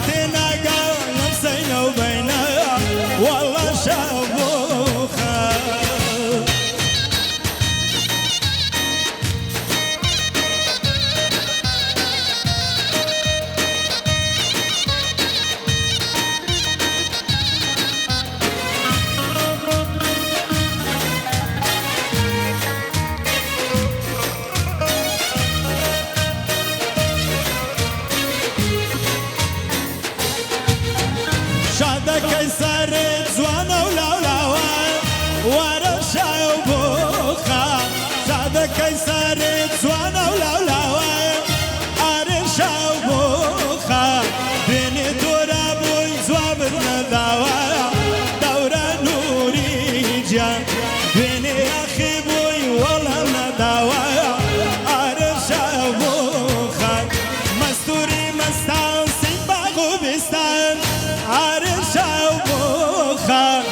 تناقا لمسينا وبينا والله شابوخة شادك يسرد زوانا ولولاوا ورا شاوبوخا شادك يسرد زوانا ولولاوا ورا شاوبوخا بني ترابو زواب النداوا دورا نوري جان بني اخي بوي والله نداوا ورا شاوبوخا مستوري مستان سيباغو بستان عرشا و بوخا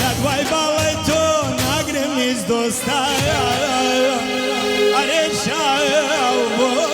ندوای بالای تو نگرم نیز دوستا عرشا و بوخا